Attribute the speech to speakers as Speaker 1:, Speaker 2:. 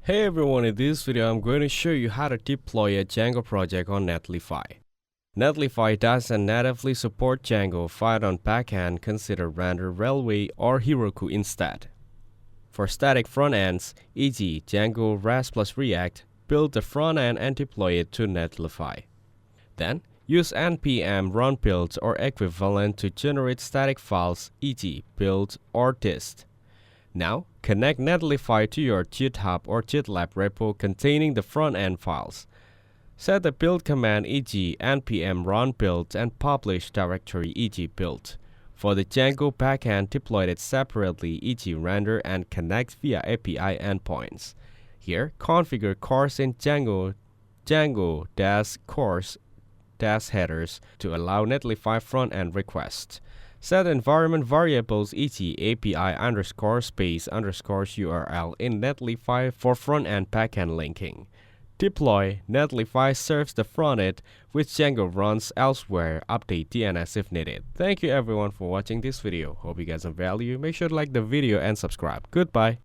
Speaker 1: Hey everyone, in this video I'm going to show you how to deploy a Django project on Netlify. Netlify doesn't natively support Django. Find on Backend, consider Render, Railway, or Heroku instead. For static front ends, e.g. Django, REST plus React, build the front end and deploy it to Netlify. Then, use npm run build or equivalent to generate static files, e.g. build or dist. Now, connect Netlify to your GitHub or GitLab repo containing the front-end files. Set the build command e.g. npm run build and publish directory e.g. build. For the Django backend, deploy it separately e.g. render and connect via API endpoints. Here, configure cores in Django-cores-headers to allow Netlify front-end requests. Set environment variables e.g. API_space_URL in Netlify for front-end backend linking. Deploy. Netlify serves the front-end, which Django runs elsewhere. Update DNS if needed. Thank you everyone for watching this video. Hope you got some value. Make sure to like the video and subscribe. Goodbye.